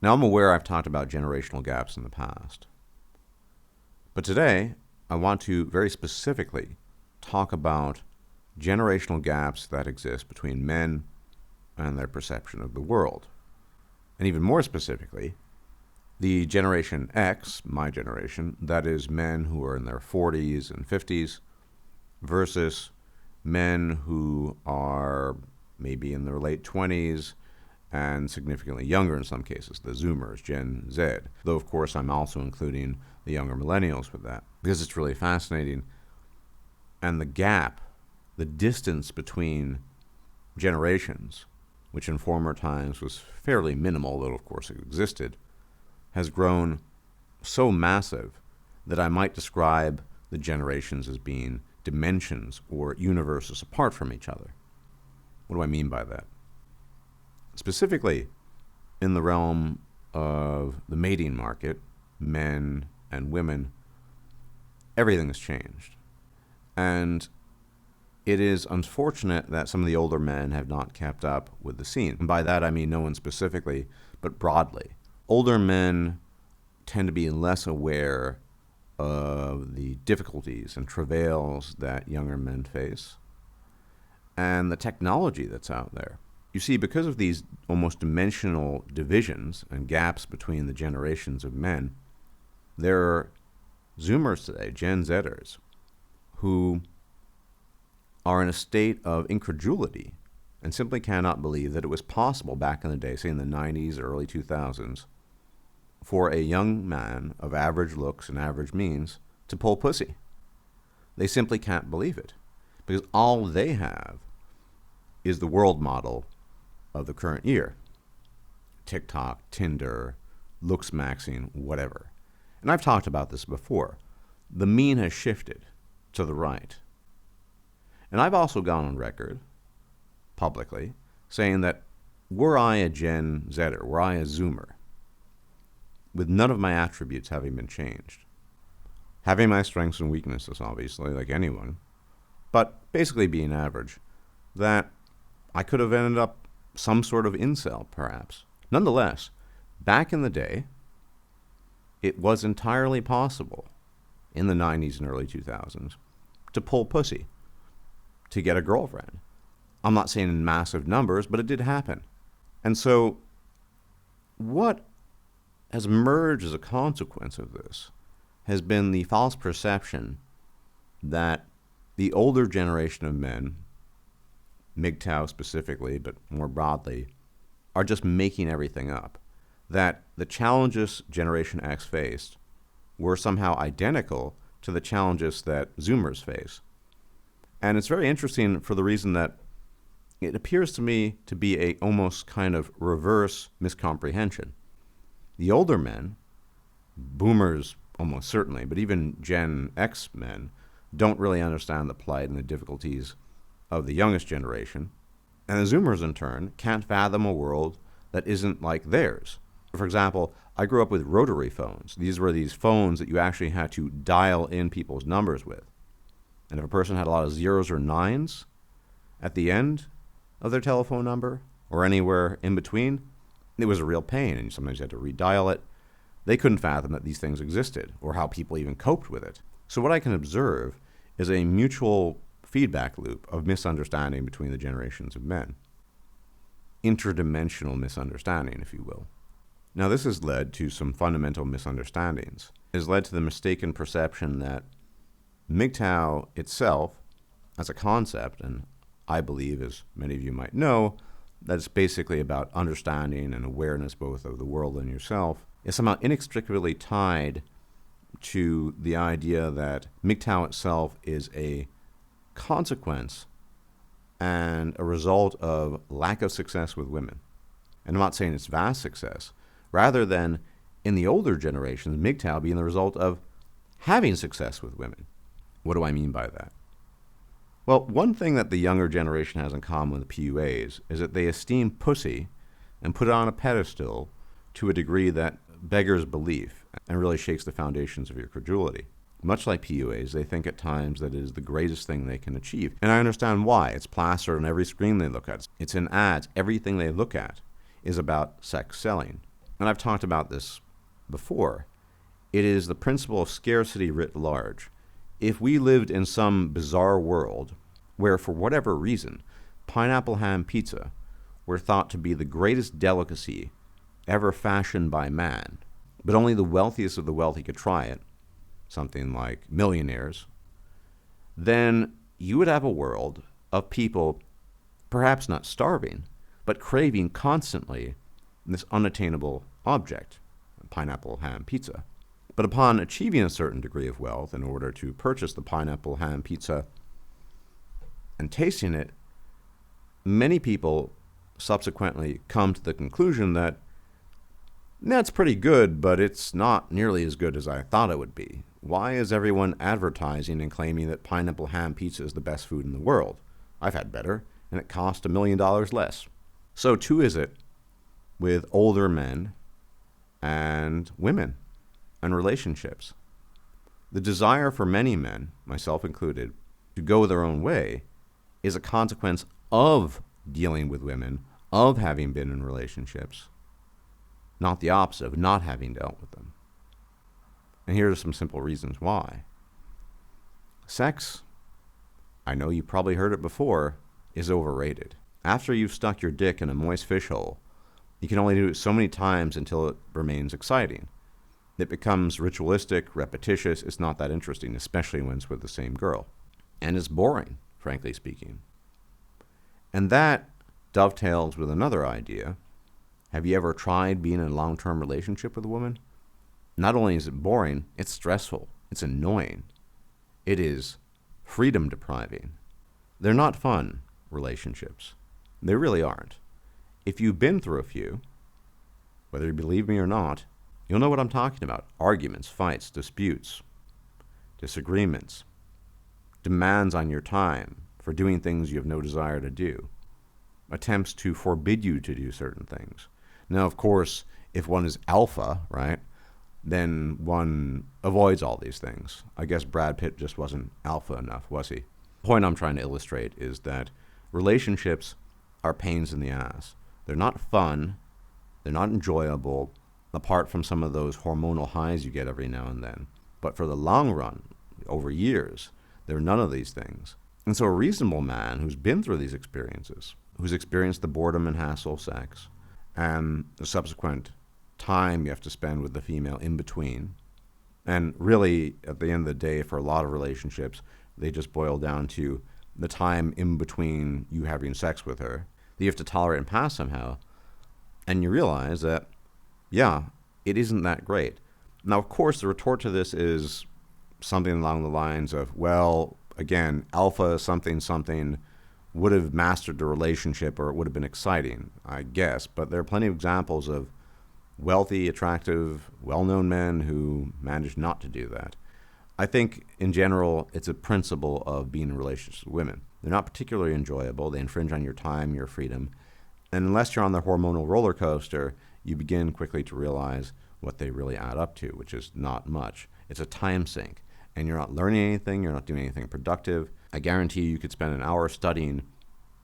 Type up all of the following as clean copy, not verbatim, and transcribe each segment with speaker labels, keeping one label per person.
Speaker 1: Now, I'm aware I've talked about generational gaps in the past, but today I want to very specifically talk about generational gaps that exist between men and their perception of the world. And even more specifically, the Generation X, my generation, that is men who are in their 40s and 50s, versus men who are maybe in their late 20s and significantly younger in some cases, the Zoomers, Gen Z. Though, of course, I'm also including the younger millennials with that, because it's really fascinating. And the gap, the distance between generations, which in former times was fairly minimal, though of course it existed, has grown so massive that I might describe the generations as being dimensions or universes apart from each other. What do I mean by that? Specifically, in the realm of the mating market, men and women, everything has changed. And it is unfortunate that some of the older men have not kept up with the scene. And by that I mean no one specifically, but broadly. Older men tend to be less aware of the difficulties and travails that younger men face and the technology that's out there. You see, because of these almost dimensional divisions and gaps between the generations of men, there are Zoomers today, Gen Zers, who are in a state of incredulity and simply cannot believe that it was possible back in the day, say in the 90s, early 2000s, for a young man of average looks and average means to pull pussy. They simply can't believe it, because all they have is the world model of the current year. TikTok, Tinder, looks maxing, whatever. And I've talked about this before. The mean has shifted to the right. And I've also gone on record, publicly, saying that were I a Gen Zer, were I a Zoomer, with none of my attributes having been changed, having my strengths and weaknesses, obviously, like anyone, but basically being average, that I could have ended up some sort of incel, perhaps. Nonetheless, back in the day, it was entirely possible, in the 90s and early 2000s, to pull pussy, to get a girlfriend. I'm not saying in massive numbers, but it did happen. And so what has emerged as a consequence of this has been the false perception that the older generation of men, MGTOW specifically, but more broadly, are just making everything up. That the challenges Generation X faced were somehow identical to the challenges that Zoomers face. And it's very interesting for the reason that it appears to me to be a almost kind of reverse miscomprehension. The older men, boomers almost certainly, but even Gen X men, don't really understand the plight and the difficulties of the youngest generation. And the Zoomers, in turn, can't fathom a world that isn't like theirs. For example, I grew up with rotary phones. These were these phones that you actually had to dial in people's numbers with. And if a person had a lot of zeros or nines at the end of their telephone number, or anywhere in between, it was a real pain, and sometimes you had to redial it. They couldn't fathom that these things existed, or how people even coped with it. So what I can observe is a mutual feedback loop of misunderstanding between the generations of men. Interdimensional misunderstanding, if you will. Now, this has led to some fundamental misunderstandings. It has led to the mistaken perception that MGTOW itself, as a concept, and I believe, as many of you might know, that it's basically about understanding and awareness both of the world and yourself, is somehow inextricably tied to the idea that MGTOW itself is a consequence and a result of lack of success with women. And I'm not saying it's vast success, rather than in the older generations, MGTOW being the result of having success with women. What do I mean by that? Well, one thing that the younger generation has in common with the PUAs is that they esteem pussy and put it on a pedestal to a degree that beggars belief and really shakes the foundations of your credulity. Much like PUAs, they think at times that it is the greatest thing they can achieve. And I understand why. It's plastered on every screen they look at. It's in ads. Everything they look at is about sex selling. and I've talked about this before, it is the principle of scarcity writ large. If we lived in some bizarre world where, for whatever reason, pineapple ham pizza were thought to be the greatest delicacy ever fashioned by man, but only the wealthiest of the wealthy could try it, something like millionaires, then you would have a world of people perhaps not starving, but craving constantly this unattainable object, pineapple ham pizza. But upon achieving a certain degree of wealth, in order to purchase the pineapple ham pizza and tasting it, many people subsequently come to the conclusion that that's pretty good, but it's not nearly as good as I thought it would be. Why is everyone advertising and claiming that pineapple ham pizza is the best food in the world? I've had better, and it cost $1 million less. So too is it with older men and women and relationships. The desire for many men, myself included, to go their own way is a consequence of dealing with women, of having been in relationships, not the opposite, of not having dealt with them. And here are some simple reasons why. Sex, I know you probably heard it before, is overrated. After you've stuck your dick in a moist fish hole, you can only do it so many times until it remains exciting. It becomes ritualistic, repetitious, it's not that interesting, especially when it's with the same girl. And it's boring, frankly speaking. And that dovetails with another idea. Have you ever tried being in a long-term relationship with a woman? Not only is it boring, it's stressful, it's annoying. It is freedom depriving. They're not fun, relationships. They really aren't. If you've been through a few, whether you believe me or not, you'll know what I'm talking about. Arguments, fights, disputes, disagreements, demands on your time for doing things you have no desire to do, attempts to forbid you to do certain things. Now, of course, if one is alpha, right, then one avoids all these things. I guess Brad Pitt just wasn't alpha enough, was he? The point I'm trying to illustrate is that relationships are pains in the ass. They're not fun. They're not enjoyable, apart from some of those hormonal highs you get every now and then. But for the long run, over years, there are none of these things. And so a reasonable man who's been through these experiences, who's experienced the boredom and hassle of sex, and the subsequent time you have to spend with the female in between, and really, at the end of the day, for a lot of relationships, they just boil down to the time in between you having sex with her that you have to tolerate and pass somehow, and you realize that, yeah, it isn't that great. Now, of course, the retort to this is something along the lines of, well, again, alpha something would have mastered the relationship, or it would have been exciting, I guess. But there are plenty of examples of wealthy, attractive, well-known men who managed not to do that. I think, in general, it's a principle of being in relationships with women. They're not particularly enjoyable. They infringe on your time, your freedom. And unless you're on the hormonal roller coaster, you begin quickly to realize what they really add up to, which is not much. It's a time sink. And you're not learning anything. You're not doing anything productive. I guarantee you could spend an hour studying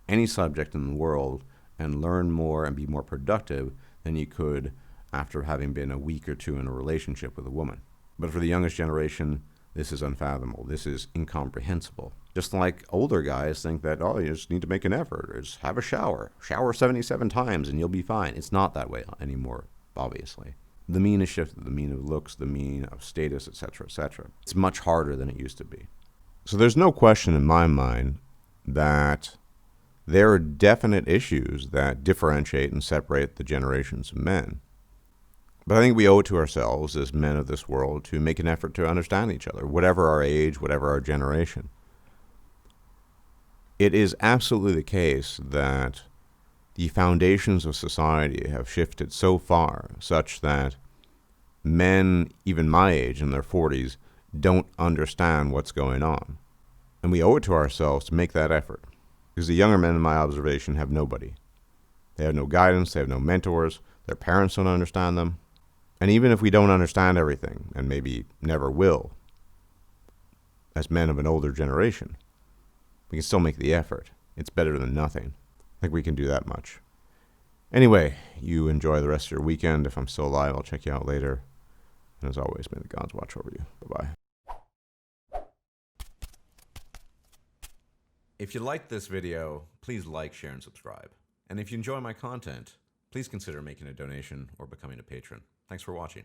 Speaker 1: any subject in the world and learn more and be more productive than you could after having been a week or two in a relationship with a woman. But for the youngest generation, this is unfathomable. This is incomprehensible. Just like older guys think that, oh, you just need to make an effort, or just have a shower. Shower 77 times and you'll be fine. It's not that way anymore, obviously. The mean has shifted, the mean of looks, the mean of status, etc., etc. It's much harder than it used to be. So there's no question in my mind that there are definite issues that differentiate and separate the generations of men. But I think we owe it to ourselves as men of this world to make an effort to understand each other, whatever our age, whatever our generation. It is absolutely the case that the foundations of society have shifted so far such that men, even my age, in their 40s, don't understand what's going on. And we owe it to ourselves to make that effort. Because the younger men, in my observation, have nobody. They have no guidance, they have no mentors, their parents don't understand them. And even if we don't understand everything, and maybe never will, as men of an older generation, we can still make the effort. It's better than nothing. I think we can do that much. Anyway, you enjoy the rest of your weekend. If I'm still alive, I'll check you out later. And as always, may the gods watch over you. Bye-bye. If you liked this video, please like, share, and subscribe. And if you enjoy my content, please consider making a donation or becoming a patron. Thanks for watching.